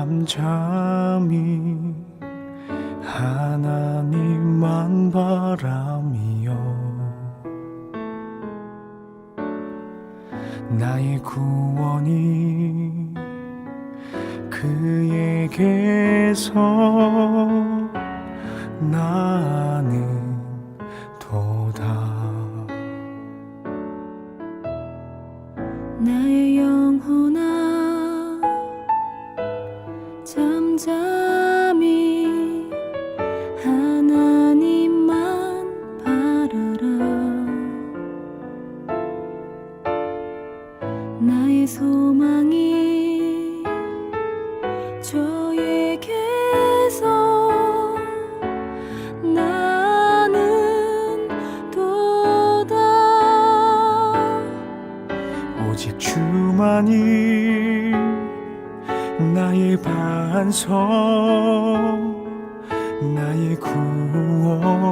잠잠히 하나님만 바라며 나의 구원이 그에게서 나는 도다. 나의 영혼아 잠잠히 하나님만 바라라. 나의 소망이 주에게서 나는 도다. 오직 주만이 나의 반석, 나의 구원이시니.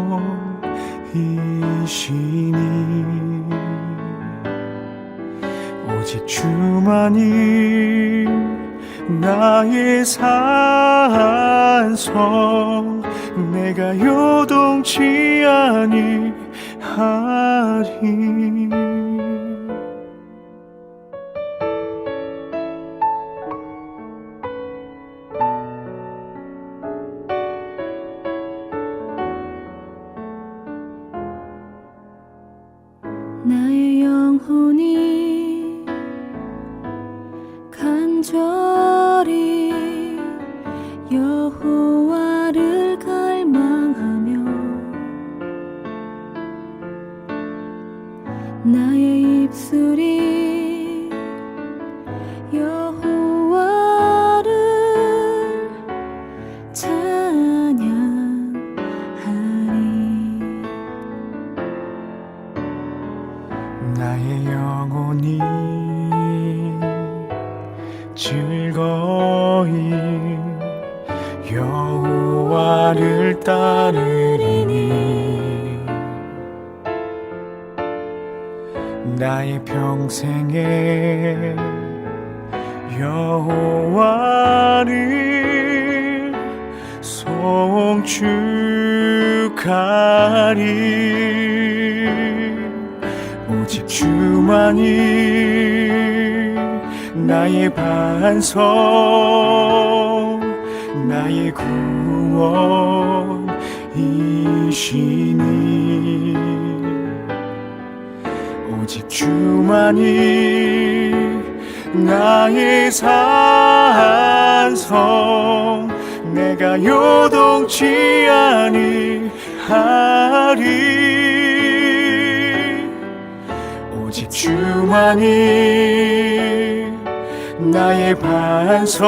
오직 주만이 나의 산성, 내가 요동치 아니하리. 나의 영혼이 간절히 여호와를 갈망하며 나의 입술이 여호와를 찬양하리. 나의 영혼이 즐거이 여호와를 따르리니. 나의 평생에 여호와를 송축하리. 오직 주만이 나의 반석, 나의 구원이시니. 오직 주만이 나의 산성, 내가 요동치 아니하리. 오직 주만이 나의 반석,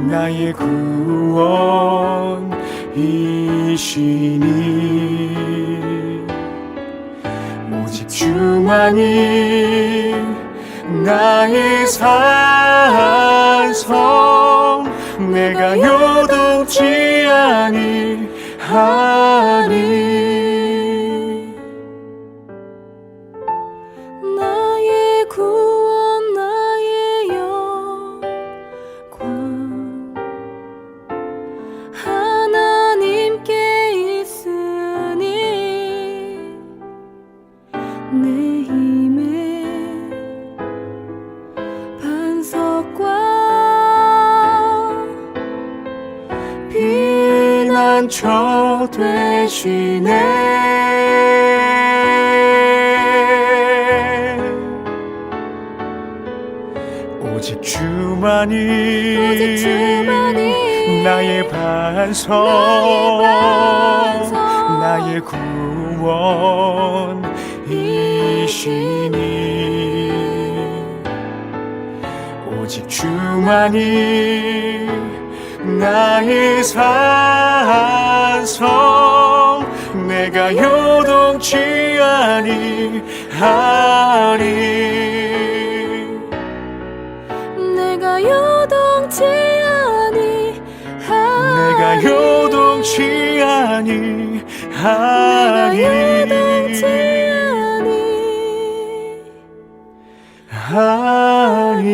나의 구원이시니. 오직 주만이 나의 산성, 내가 요동치 아니하리. 나의 구원 나의 영광 하나님께 있으니 내 힘의 반석과 피난처 되시네. 오직 주만이 나의 반석, 나의 구원이시니. 오직 주만이 나의 산성, 내가 요동치 아니하리. 내가 요동치 내가 요동치 아니하리. 하리.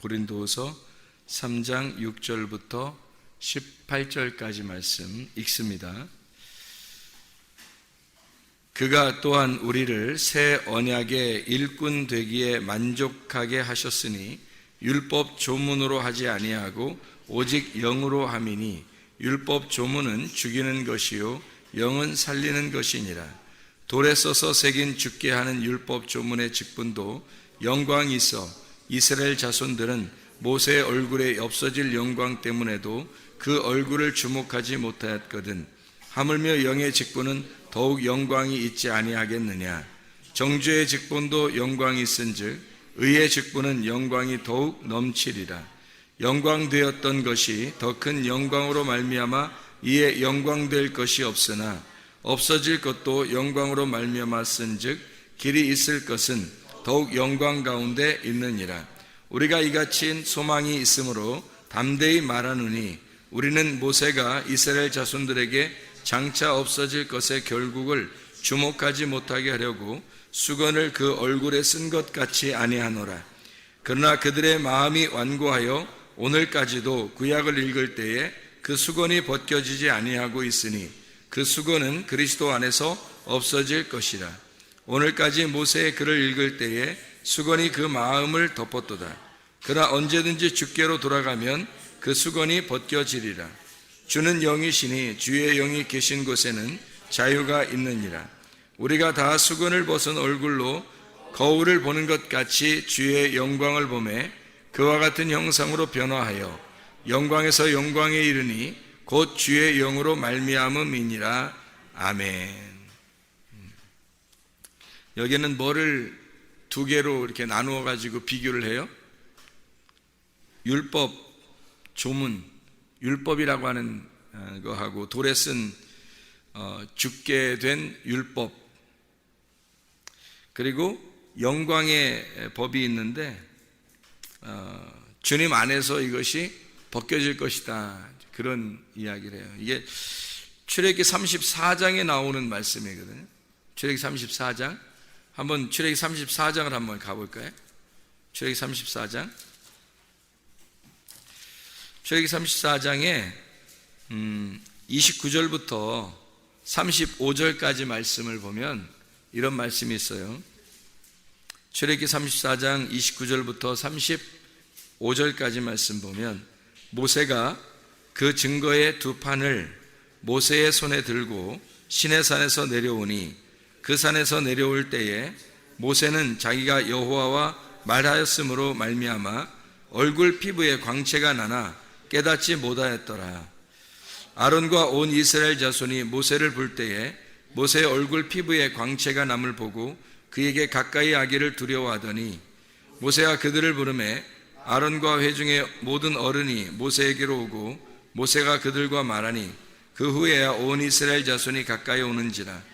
고린도후서 3장 6절부터 18절까지 말씀 읽습니다. 그가 또한 우리를 새 언약의 일꾼 되기에 만족하게 하셨으니 율법 조문으로 하지 아니하고 오직 영으로 함이니 율법 조문은 죽이는 것이요 영은 살리는 것이니라. 돌에 써서 새긴 죽게 하는 율법 조문의 직분도 영광이 있어 이스라엘 자손들은 모세의 얼굴에 없어질 영광 때문에도 그 얼굴을 주목하지 못하였거든. 하물며 영의 직분은 더욱 영광이 있지 아니하겠느냐. 정죄의 직분도 영광이 있은즉 의의 직분은 영광이 더욱 넘치리라. 영광되었던 것이 더 큰 영광으로 말미암아 이에 영광될 것이 없으나 없어질 것도 영광으로 말미암아 쓴즉 길이 있을 것은 더욱 영광 가운데 있느니라. 우리가 이같이 소망이 있으므로 담대히 말하노니 우리는 모세가 이스라엘 자손들에게 장차 없어질 것의 결국을 주목하지 못하게 하려고 수건을 그 얼굴에 쓴 것 같이 아니하노라. 그러나 그들의 마음이 완고하여 오늘까지도 구약을 읽을 때에 그 수건이 벗겨지지 아니하고 있으니 그 수건은 그리스도 안에서 없어질 것이라. 오늘까지 모세의 글을 읽을 때에 수건이 그 마음을 덮었도다. 그러나 언제든지 주께로 돌아가면 그 수건이 벗겨지리라. 주는 영이시니 주의 영이 계신 곳에는 자유가 있느니라. 우리가 다 수건을 벗은 얼굴로 거울을 보는 것 같이 주의 영광을 보매 그와 같은 형상으로 변화하여 영광에서 영광에 이르니 곧 주의 영으로 말미암음이니라. 아멘. 여기는 뭐를 두 개로 이렇게 나누어 가지고 비교를 해요? 율법, 조문, 율법이라고 하는 거하고 돌에 쓴 죽게 된 율법, 그리고 영광의 법이 있는데 주님 안에서 이것이 벗겨질 것이다, 그런 이야기를 해요. 이게 출애굽기 34장에 나오는 말씀이거든요. 출애굽기 34장, 한번 출애굽기 34장을 한번 가볼까요? 출애굽기 34장. 출애굽기 34장에 29절부터 35절까지 말씀을 보면 이런 말씀이 있어요. 출애굽기 34장 29절부터 35절까지 말씀 보면 모세가 그 증거의 두 판을 모세의 손에 들고 시내산에서 내려오니 그 산에서 내려올 때에 모세는 자기가 여호와와 말하였으므로 말미암아 얼굴 피부에 광채가 나나 깨닫지 못하였더라. 아론과 온 이스라엘 자손이 모세를 볼 때에 모세의 얼굴 피부에 광채가 남을 보고 그에게 가까이 하기를 두려워하더니 모세가 그들을 부르매 아론과 회중의 모든 어른이 모세에게로 오고 모세가 그들과 말하니 그 후에야 온 이스라엘 자손이 가까이 오는지라.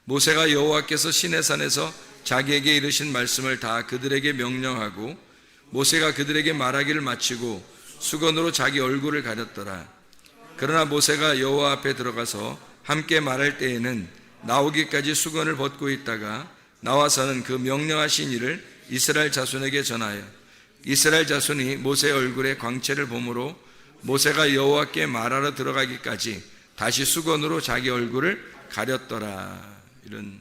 모세가 여호와께서 시내산에서 자기에게 이르신 말씀을 다 그들에게 명령하고 모세가 그들에게 말하기를 마치고 수건으로 자기 얼굴을 가렸더라. 그러나 모세가 여호와 앞에 들어가서 함께 말할 때에는 나오기까지 수건을 벗고 있다가 나와서는 그 명령하신 일을 이스라엘 자손에게 전하여 이스라엘 자손이 모세의 얼굴에 광채를 보므로 모세가 여호와께 말하러 들어가기까지 다시 수건으로 자기 얼굴을 가렸더라. 이런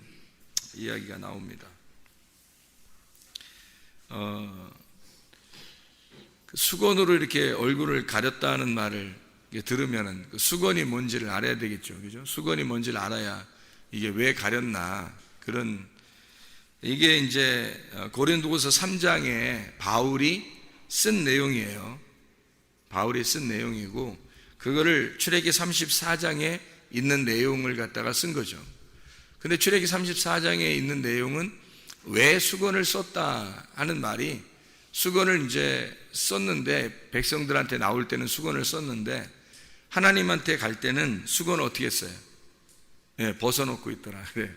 이야기가 나옵니다. 수건으로 이렇게 얼굴을 가렸다는 말을 들으면은 그 수건이 뭔지를 알아야 되겠죠, 그죠? 수건이 뭔지를 알아야 이게 왜 가렸나, 그런, 이게 이제 고린도후서 3장에 바울이 쓴 내용이에요. 바울이 쓴 내용이고 그거를 출애굽기 34장에 있는 내용을 갖다가 쓴 거죠. 근데 출애굽기 34장에 있는 내용은 왜 수건을 썼다 하는 말이, 수건을 이제 썼는데 백성들한테 나올 때는 수건을 썼는데 하나님한테 갈 때는 수건을 어떻게 써요? 네, 벗어놓고 있더라. 그래,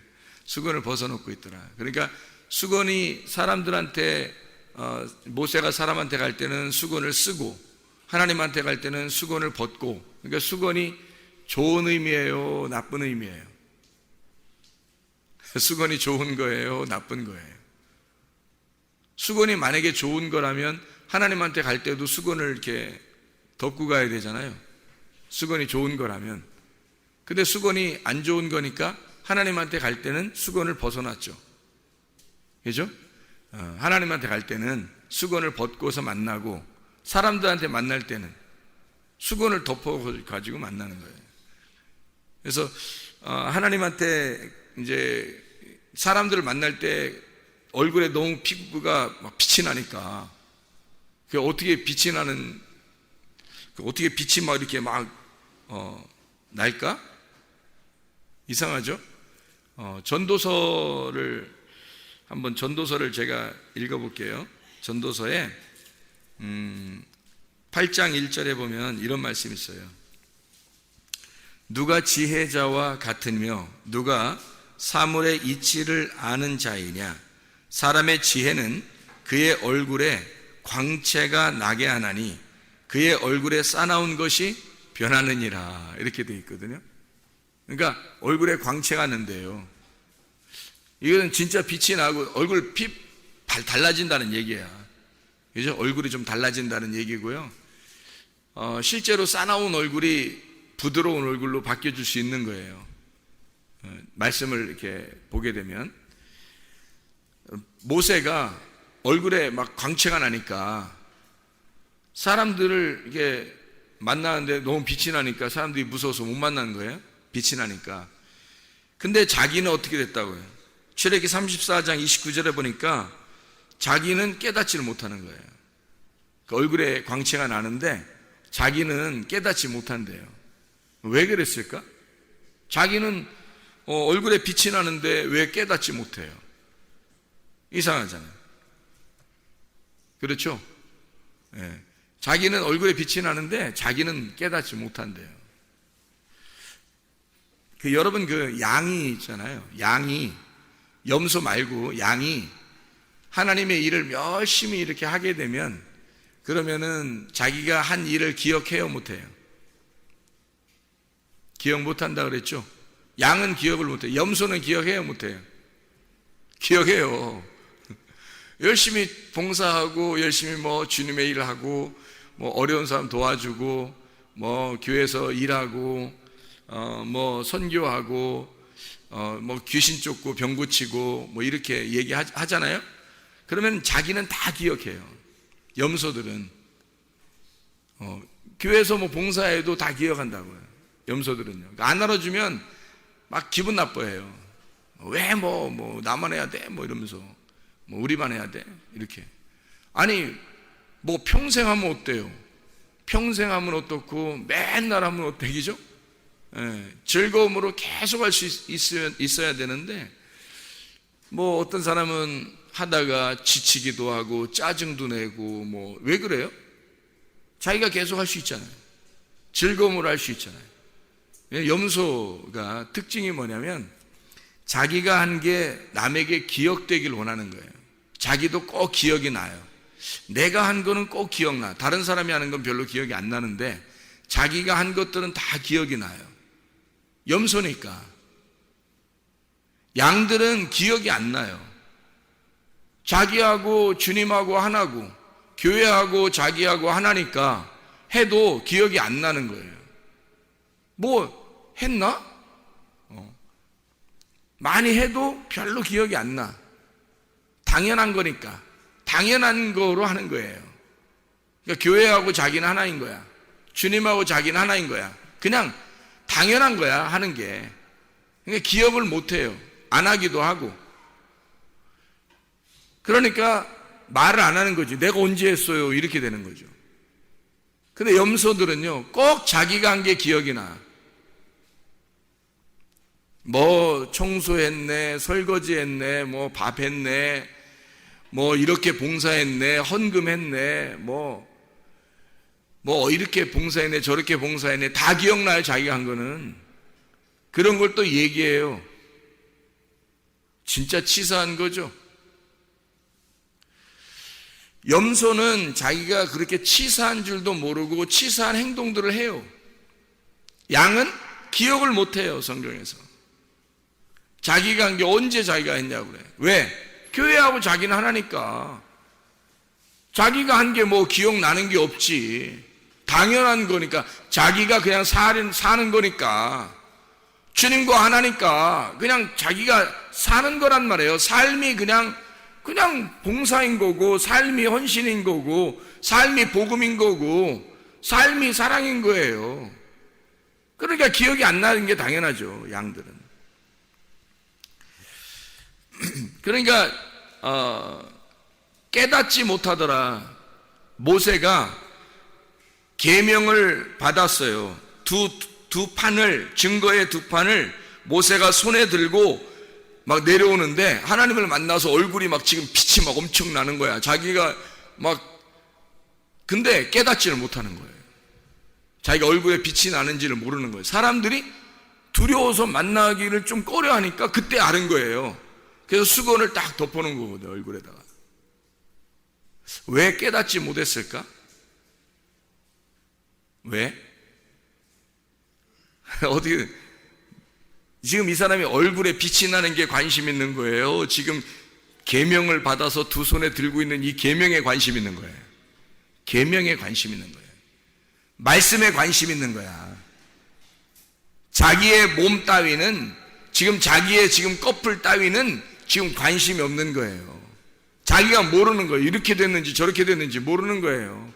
수건을 벗어놓고 있더라. 그러니까 수건이 사람들한테 모세가 사람한테 갈 때는 수건을 쓰고 하나님한테 갈 때는 수건을 벗고, 그러니까 수건이 좋은 의미예요, 나쁜 의미예요? 수건이 좋은 거예요, 나쁜 거예요? 수건이 만약에 좋은 거라면 하나님한테 갈 때도 수건을 이렇게 덮고 가야 되잖아요. 수건이 좋은 거라면. 근데 수건이 안 좋은 거니까 하나님한테 갈 때는 수건을 벗어놨죠. 그죠? 하나님한테 갈 때는 수건을 벗고서 만나고, 사람들한테 만날 때는 수건을 덮어가지고 만나는 거예요. 그래서 하나님한테 이제 사람들을 만날 때 얼굴에 너무 피부가 막 빛이 나니까, 그 어떻게 빛이 나는, 어떻게 빛이 막 이렇게 막 날까? 이상하죠? 전도서를 읽어볼게요. 전도서에 8장 1절에 보면 이런 말씀이 있어요. 누가 지혜자와 같으며 누가 사물의 이치를 아는 자이냐? 사람의 지혜는 그의 얼굴에 광채가 나게 하나니 그의 얼굴에 싸나운 것이 변하느니라. 이렇게 되어 있거든요. 그러니까 얼굴에 광채가 나는데요, 이거는 진짜 빛이 나고 얼굴 달라진다는 얘기야. 그죠? 얼굴이 좀 달라진다는 얘기고요. 실제로 싸나운 얼굴이 부드러운 얼굴로 바뀌어질 수 있는 거예요. 말씀을 이렇게 보게 되면, 모세가 얼굴에 막 광채가 나니까 사람들을 이렇게 만나는데 너무 빛이 나니까 사람들이 무서워서 못 만나는 거예요. 빛이 나니까. 근데 자기는 어떻게 됐다고요? 출애기 34장 29절에 보니까 자기는 깨닫지를 못하는 거예요. 그 얼굴에 광채가 나는데 자기는 깨닫지 못한대요. 왜 그랬을까? 자기는 얼굴에 빛이 나는데 왜 깨닫지 못해요? 이상하잖아요. 그렇죠? 네. 자기는 얼굴에 빛이 나는데 자기는 깨닫지 못한대요. 여러분, 양이 있잖아요. 양이, 염소 말고 양이 하나님의 일을 열심히 이렇게 하게 되면, 그러면은 자기가 한 일을 기억해요, 못해요? 기억 못한다 그랬죠? 양은 기억을 못해요. 염소는 기억해요, 못해요? 기억해요. 열심히 봉사하고, 열심히 주님의 일을 하고, 어려운 사람 도와주고, 교회에서 일하고, 선교하고, 귀신 쫓고 병 고치고, 이렇게 얘기하잖아요? 그러면 자기는 다 기억해요. 염소들은. 교회에서 봉사해도 다 기억한다고요. 염소들은요. 안 알아주면 막 기분 나빠해요. 왜 나만 해야 돼? 이러면서. 우리만 해야 돼? 이렇게. 아니, 평생 하면 어때요? 평생 하면 어떻고, 맨날 하면 어때기죠? 즐거움으로 계속 할 수 있어야 되는데, 어떤 사람은 하다가 지치기도 하고, 짜증도 내고, 왜 그래요? 자기가 계속 할 수 있잖아요. 즐거움으로 할 수 있잖아요. 염소가 특징이 뭐냐면, 자기가 한 게 남에게 기억되길 원하는 거예요. 자기도 꼭 기억이 나요. 내가 한 거는 꼭 기억나. 다른 사람이 하는 건 별로 기억이 안 나는데 자기가 한 것들은 다 기억이 나요. 염소니까. 양들은 기억이 안 나요. 자기하고 주님하고 하나고, 교회하고 자기하고 하나니까 해도 기억이 안 나는 거예요. 했나? 많이 해도 별로 기억이 안 나. 당연한 거니까. 당연한 거로 하는 거예요. 그러니까 교회하고 자기는 하나인 거야. 주님하고 자기는 하나인 거야. 그냥 당연한 거야, 하는 게. 그러니까 기억을 못 해요. 안 하기도 하고. 그러니까 말을 안 하는 거지. 내가 언제 했어요? 이렇게 되는 거죠. 근데 염소들은요, 꼭 자기가 한 게 기억이 나. 청소했네, 설거지했네, 밥 했네, 이렇게 봉사했네, 헌금했네, 이렇게 봉사했네, 저렇게 봉사했네, 다 기억나요, 자기가 한 거는. 그런 걸 또 얘기해요. 진짜 치사한 거죠. 염소는 자기가 그렇게 치사한 줄도 모르고 치사한 행동들을 해요. 양은 기억을 못 해요, 성경에서. 자기가 한 게 언제 자기가 했냐고 그래. 왜? 교회하고 자기는 하나니까. 자기가 한 게 뭐 기억나는 게 없지. 당연한 거니까. 자기가 그냥 사는 거니까. 주님과 하나니까 그냥 자기가 사는 거란 말이에요. 삶이 그냥 봉사인 거고, 삶이 헌신인 거고, 삶이 복음인 거고, 삶이 사랑인 거예요. 그러니까 기억이 안 나는 게 당연하죠, 양들은. 그러니까 깨닫지 못하더라. 모세가 계명을 받았어요. 두 판을, 증거의 두 판을 모세가 손에 들고 막 내려오는데 하나님을 만나서 얼굴이 막 지금 빛이 막 엄청 나는 거야. 자기가 근데 깨닫지를 못하는 거예요. 자기가 얼굴에 빛이 나는지를 모르는 거예요. 사람들이 두려워서 만나기를 좀 꺼려 하니까 그때 아는 거예요. 그래서 수건을 딱 덮어놓은 거거든요, 얼굴에다가. 왜 깨닫지 못했을까? 왜? 어디, 지금 이 사람이 얼굴에 빛이 나는 게 관심 있는 거예요? 지금 계명을 받아서 두 손에 들고 있는 이 계명에 관심 있는 거예요. 계명에 관심 있는 거예요. 말씀에 관심 있는 거야. 자기의 몸 따위는, 지금 자기의 지금 꺼풀 따위는 지금 관심이 없는 거예요. 자기가 모르는 거예요. 이렇게 됐는지 저렇게 됐는지 모르는 거예요.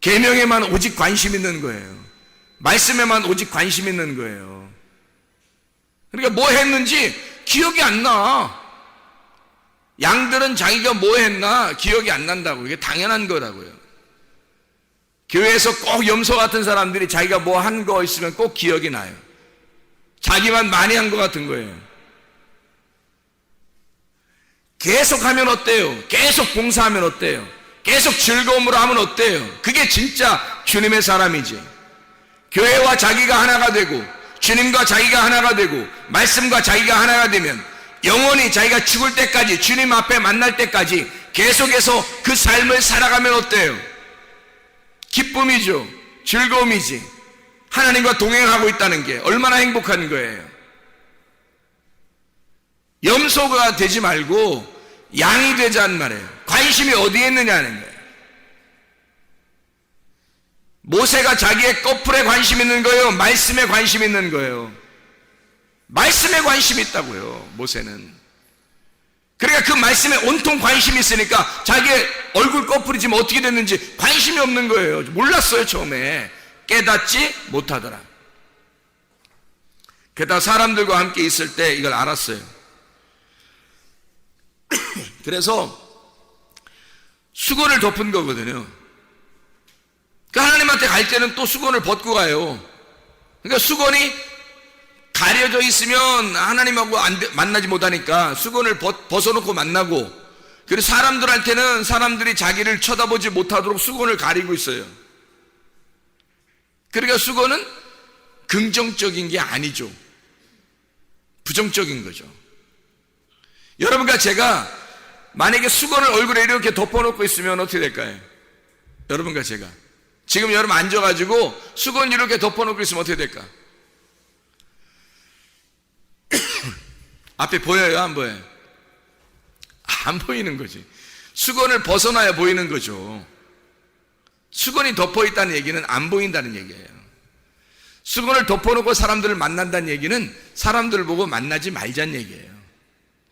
계명에만 오직 관심 있는 거예요. 말씀에만 오직 관심 있는 거예요. 그러니까 뭐 했는지 기억이 안 나. 양들은 자기가 뭐 했나 기억이 안 난다고. 이게 당연한 거라고요. 교회에서 꼭 염소 같은 사람들이 자기가 뭐 한 거 있으면 꼭 기억이 나요. 자기만 많이 한 거 같은 거예요. 계속 하면 어때요? 계속 봉사하면 어때요? 계속 즐거움으로 하면 어때요? 그게 진짜 주님의 사람이지. 교회와 자기가 하나가 되고, 주님과 자기가 하나가 되고, 말씀과 자기가 하나가 되면 영원히 자기가 죽을 때까지, 주님 앞에 만날 때까지 계속해서 그 삶을 살아가면 어때요? 기쁨이죠. 즐거움이지. 하나님과 동행하고 있다는 게 얼마나 행복한 거예요. 염소가 되지 말고 양이 되자는 말이에요. 관심이 어디에 있느냐는 거예요. 모세가 자기의 꺼풀에 관심 있는 거예요? 말씀에 관심 있는 거예요? 말씀에 관심이 있다고요, 모세는. 그러니까 그 말씀에 온통 관심이 있으니까 자기의 얼굴 꺼풀이 지금 어떻게 됐는지 관심이 없는 거예요. 몰랐어요, 처음에. 깨닫지 못하더라. 게다가 사람들과 함께 있을 때 이걸 알았어요. 그래서 수건을 덮은 거거든요. 그 하나님한테 갈 때는 또 수건을 벗고 가요. 그러니까 수건이 가려져 있으면 하나님하고 만나지 못하니까 수건을 벗어놓고 만나고, 그리고 사람들한테는 사람들이 자기를 쳐다보지 못하도록 수건을 가리고 있어요. 그러니까 수건은 긍정적인 게 아니죠. 부정적인 거죠. 여러분과 제가 만약에 수건을 얼굴에 이렇게 덮어놓고 있으면 어떻게 될까요? 여러분과 제가 지금 여러분 앉아가지고 수건 이렇게 덮어놓고 있으면 어떻게 될까? 앞에 보여요? 안 보여요? 안 보이는 거지. 수건을 벗어나야 보이는 거죠. 수건이 덮어있다는 얘기는 안 보인다는 얘기예요. 수건을 덮어놓고 사람들을 만난다는 얘기는 사람들을 보고 만나지 말자는 얘기예요.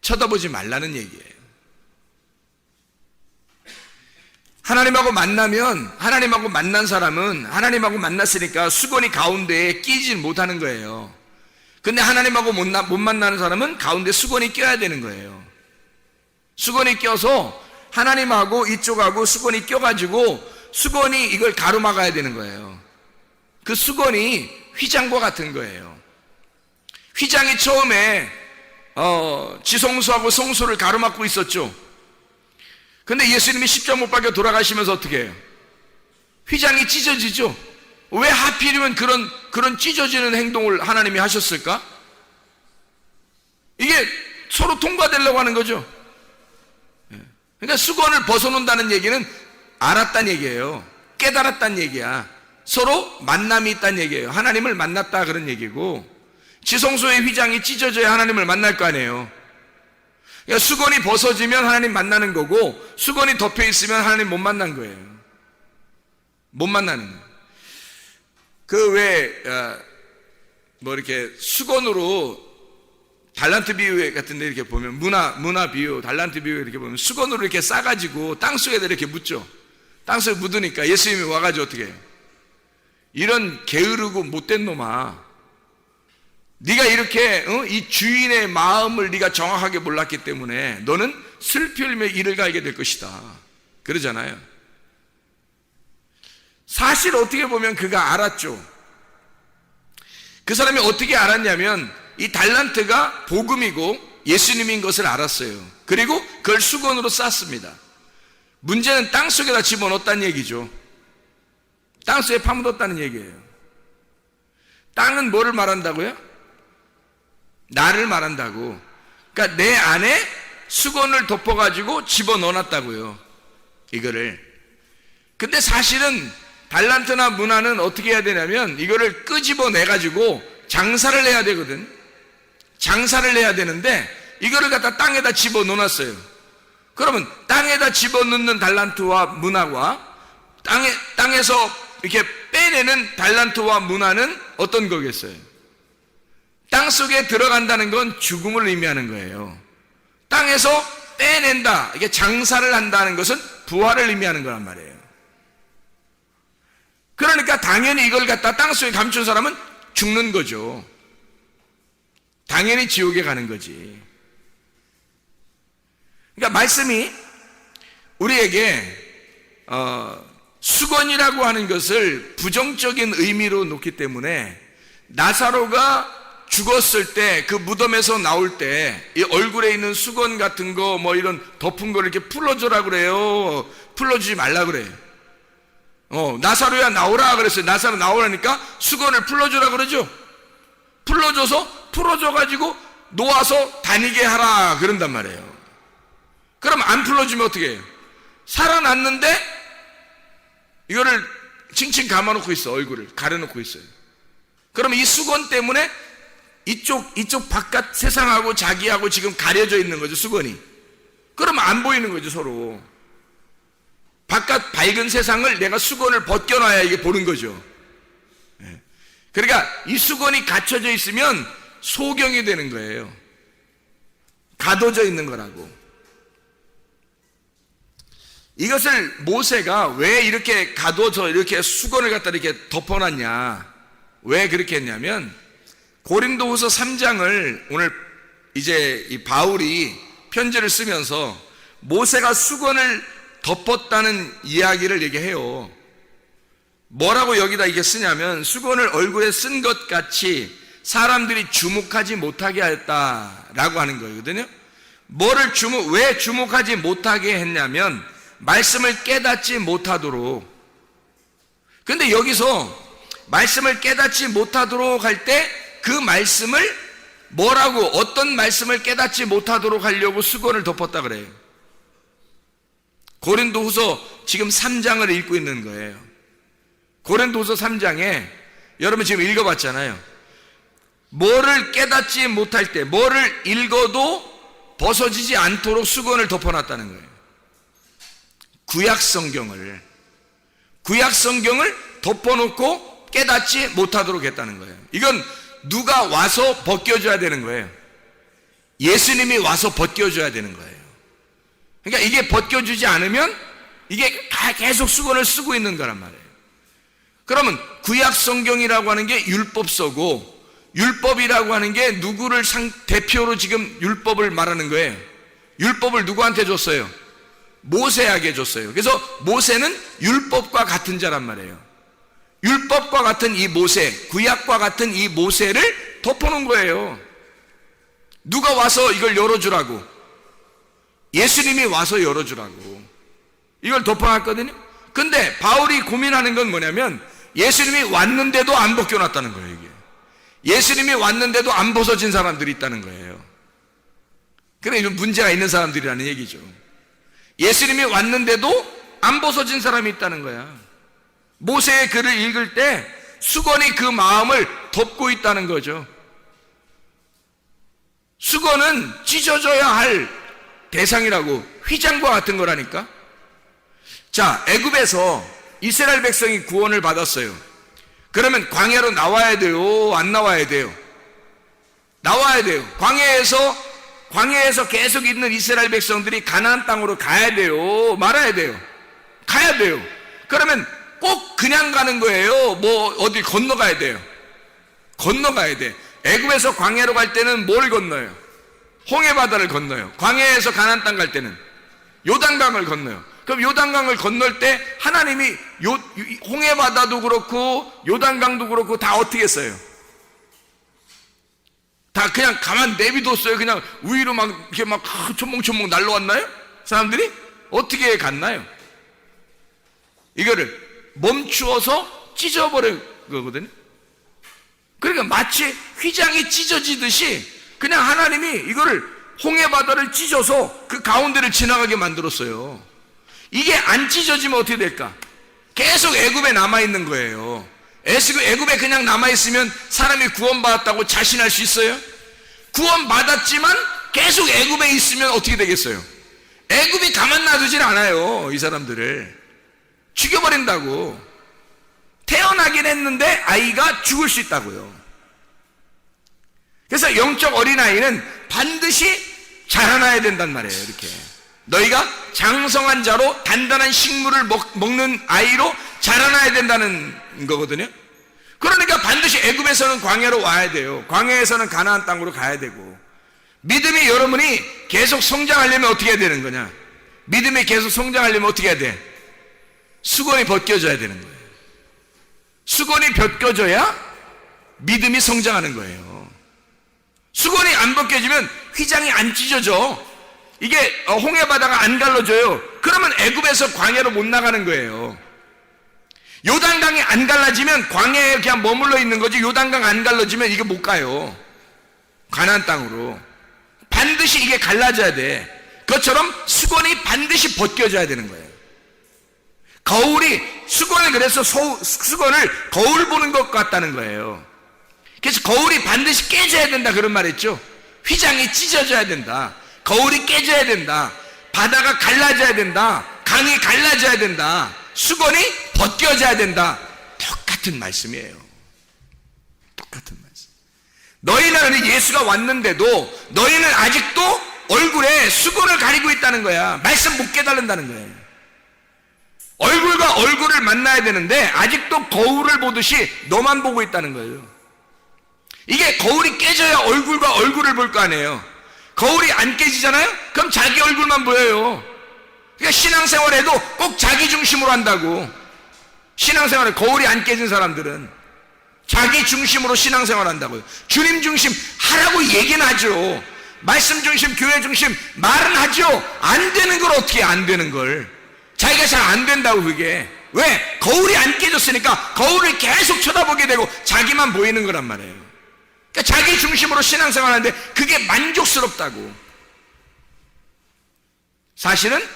쳐다보지 말라는 얘기예요. 하나님하고 만나면, 하나님하고 만난 사람은 하나님하고 만났으니까 수건이 가운데에 끼지 못하는 거예요. 근데 하나님하고 못 만나는 사람은 가운데 수건이 껴야 되는 거예요. 수건이 껴서 하나님하고 이쪽하고 수건이 껴가지고 수건이 이걸 가로막아야 되는 거예요. 그 수건이 휘장과 같은 거예요. 휘장이 처음에 지성소하고 성소를 가로막고 있었죠. 근데 예수님이 십자가 못 박혀 돌아가시면서 어떻게 해요? 휘장이 찢어지죠. 왜 하필이면 그런 찢어지는 행동을 하나님이 하셨을까? 이게 서로 통과되려고 하는 거죠. 그러니까 수건을 벗어놓는다는 얘기는 알았다는 얘기예요. 깨달았다는 얘기야. 서로 만남이 있다는 얘기예요. 하나님을 만났다 그런 얘기고, 지성소의 휘장이 찢어져야 하나님을 만날 거 아니에요. 그러니까 수건이 벗어지면 하나님 만나는 거고, 수건이 덮여 있으면 하나님 못 만난 거예요. 못 만나는 거예요. 이렇게 수건으로 달란트 비유 같은 데 이렇게 보면, 문화 비유, 달란트 비유 이렇게 보면 수건으로 이렇게 싸가지고 땅속에다 이렇게 묻죠. 땅속에 묻으니까 예수님이 와가지고 어떻게 해요? 이런 게으르고 못된 놈아, 네가 이렇게 이 주인의 마음을 네가 정확하게 몰랐기 때문에 너는 슬피 흘리며 이를 가게 될 것이다, 그러잖아요. 사실 어떻게 보면 그가 알았죠. 그 사람이 어떻게 알았냐면 이 달란트가 복음이고 예수님인 것을 알았어요. 그리고 그걸 수건으로 쌌습니다. 문제는 땅속에다 집어넣었다는 얘기죠. 땅속에 파묻었다는 얘기예요. 땅은 뭐를 말한다고요? 나를 말한다고. 그러니까 내 안에 수건을 덮어가지고 집어넣어놨다고요, 이거를. 근데 사실은 달란트나 문화는 어떻게 해야 되냐면 이거를 끄집어내가지고 장사를 해야 되거든. 장사를 해야 되는데 이거를 갖다 땅에다 집어넣어놨어요. 그러면 땅에다 집어넣는 달란트와 문화와 땅에서 이렇게 빼내는 달란트와 문화는 어떤 거겠어요? 땅 속에 들어간다는 건 죽음을 의미하는 거예요. 땅에서 빼낸다, 이게 장사를 한다는 것은 부활을 의미하는 거란 말이에요. 그러니까 당연히 이걸 갖다 땅 속에 감춘 사람은 죽는 거죠. 당연히 지옥에 가는 거지. 그러니까 말씀이 우리에게 수건이라고 하는 것을 부정적인 의미로 놓기 때문에, 나사로가 죽었을 때 그 무덤에서 나올 때 이 얼굴에 있는 수건 같은 거 뭐 이런 덮은 거를 이렇게 풀어줘라 그래요. 풀어주지 말라 그래요. 나사로야 나오라 그랬어요. 나사로 나오라니까 수건을 풀어주라 그러죠. 풀어줘가지고 놓아서 다니게 하라 그런단 말이에요. 그럼 안 풀어주면 어떻게 해요? 살아났는데 이거를 칭칭 감아놓고 있어. 얼굴을 가려놓고 있어요. 그럼 이 수건 때문에 이쪽 바깥 세상하고 자기하고 지금 가려져 있는 거죠, 수건이. 그러면 안 보이는 거죠, 서로. 바깥 밝은 세상을 내가 수건을 벗겨놔야 이게 보는 거죠. 그러니까 이 수건이 갖춰져 있으면 소경이 되는 거예요. 가둬져 있는 거라고. 이것을 모세가 왜 이렇게 가둬져 이렇게 수건을 갖다 이렇게 덮어놨냐, 왜 그렇게 했냐면, 고린도후서 3장을 오늘 이제 이 바울이 편지를 쓰면서 모세가 수건을 덮었다는 이야기를 얘기해요. 뭐라고 여기다 이게 쓰냐면, 수건을 얼굴에 쓴 것 같이 사람들이 주목하지 못하게 하였다라고 하는 거거든요. 왜 주목하지 못하게 했냐면, 말씀을 깨닫지 못하도록. 근데 여기서 말씀을 깨닫지 못하도록 할 때 그 말씀을 뭐라고, 어떤 말씀을 깨닫지 못하도록 하려고 수건을 덮었다 그래요. 고린도후서 지금 3장을 읽고 있는 거예요. 고린도후서 3장에 여러분 지금 읽어봤잖아요. 뭐를 깨닫지 못할 때, 뭐를 읽어도 벗어지지 않도록 수건을 덮어놨다는 거예요. 구약 성경을 덮어놓고 깨닫지 못하도록 했다는 거예요. 이건 누가 와서 벗겨줘야 되는 거예요. 예수님이 와서 벗겨줘야 되는 거예요. 그러니까 이게 벗겨주지 않으면 이게 계속 수건을 쓰고 있는 거란 말이에요. 그러면 구약 성경이라고 하는 게 율법서고, 율법이라고 하는 게 누구를 대표로 지금 율법을 말하는 거예요. 율법을 누구한테 줬어요? 모세에게 줬어요. 그래서 모세는 율법과 같은 자란 말이에요. 율법과 같은 이 모세, 구약과 같은 이 모세를 덮어놓은 거예요. 누가 와서 이걸 열어주라고? 예수님이 와서 열어주라고 이걸 덮어놨거든요. 근데 바울이 고민하는 건 뭐냐면, 예수님이 왔는데도 안 벗겨놨다는 거예요. 이게 예수님이 왔는데도 안 벗어진 사람들이 있다는 거예요. 그래, 이건 문제가 있는 사람들이라는 얘기죠. 예수님이 왔는데도 안 벗어진 사람이 있다는 거야. 모세의 글을 읽을 때 수건이 그 마음을 덮고 있다는 거죠. 수건은 찢어져야 할 대상이라고, 휘장과 같은 거라니까. 자, 애굽에서 이스라엘 백성이 구원을 받았어요. 그러면 광야로 나와야 돼요? 안 나와야 돼요? 나와야 돼요. 광야에서 계속 있는 이스라엘 백성들이 가나안 땅으로 가야 돼요? 말아야 돼요? 가야 돼요. 그러면 꼭 그냥 가는 거예요? 뭐 어디 건너가야 돼요? 건너가야 돼. 애굽에서 광야로 갈 때는 뭘 건너요? 홍해바다를 건너요. 광야에서 가나안 땅 갈 때는 요단강을 건너요. 그럼 요단강을 건널 때 하나님이 홍해바다도 그렇고 요단강도 그렇고 다 어떻게 했어요? 다 그냥 가만 내비뒀어요? 그냥 위로 막 이렇게 막 초몽초몽 날라왔나요? 사람들이? 어떻게 갔나요? 이거를 멈추어서 찢어버린 거거든요. 그러니까 마치 휘장이 찢어지듯이 그냥 하나님이 이거를 홍해바다를 찢어서 그 가운데를 지나가게 만들었어요. 이게 안 찢어지면 어떻게 될까? 계속 애굽에 남아있는 거예요. 애굽에 그냥 남아있으면 사람이 구원받았다고 자신할 수 있어요? 구원받았지만 계속 애굽에 있으면 어떻게 되겠어요? 애굽이 가만 놔두질 않아요. 이 사람들을 죽여버린다고. 태어나긴 했는데 아이가 죽을 수 있다고요. 그래서 영적 어린아이는 반드시 자라나야 된단 말이에요. 이렇게 너희가 장성한 자로 단단한 식물을 먹는 아이로 자라나야 된다는 거거든요. 그러니까 반드시 애굽에서는 광야로 와야 돼요. 광야에서는 가나안 땅으로 가야 되고, 믿음이 여러분이 계속 성장하려면 어떻게 해야 되는 거냐? 믿음이 계속 성장하려면 어떻게 해야 돼? 수건이 벗겨져야 되는 거예요. 수건이 벗겨져야 믿음이 성장하는 거예요. 수건이 안 벗겨지면 휘장이 안 찢어져. 이게 홍해바다가 안 갈라져요. 그러면 애굽에서 광야로 못 나가는 거예요. 요단강이 안 갈라지면 광야에 그냥 머물러 있는 거지, 요단강 안 갈라지면 이게 못 가요. 가나안 땅으로. 반드시 이게 갈라져야 돼. 그것처럼 수건이 반드시 벗겨져야 되는 거예요. 수건을 그래서 수건을 거울 보는 것 같다는 거예요. 그래서 거울이 반드시 깨져야 된다 그런 말 했죠. 휘장이 찢어져야 된다. 거울이 깨져야 된다. 바다가 갈라져야 된다. 강이 갈라져야 된다. 수건이 벗겨져야 된다. 똑같은 말씀이에요. 똑같은 말씀. 너희는 예수가 왔는데도 너희는 아직도 얼굴에 수건을 가리고 있다는 거야. 말씀 못 깨달은다는 거예요. 얼굴과 얼굴을 만나야 되는데 아직도 거울을 보듯이 너만 보고 있다는 거예요. 이게 거울이 깨져야 얼굴과 얼굴을 볼 거 아니에요. 거울이 안 깨지잖아요? 그럼 자기 얼굴만 보여요. 그러니까 신앙생활에도 꼭 자기 중심으로 한다고. 신앙생활에 거울이 안 깨진 사람들은 자기 중심으로 신앙생활 한다고요. 주님 중심 하라고 얘기는 하죠. 말씀 중심, 교회 중심 말은 하죠. 안 되는 걸 어떻게 안 되는 걸. 자기가 잘 안 된다고. 그게 왜? 거울이 안 깨졌으니까 거울을 계속 쳐다보게 되고 자기만 보이는 거란 말이에요. 그러니까 자기 중심으로 신앙생활 하는데 그게 만족스럽다고. 사실은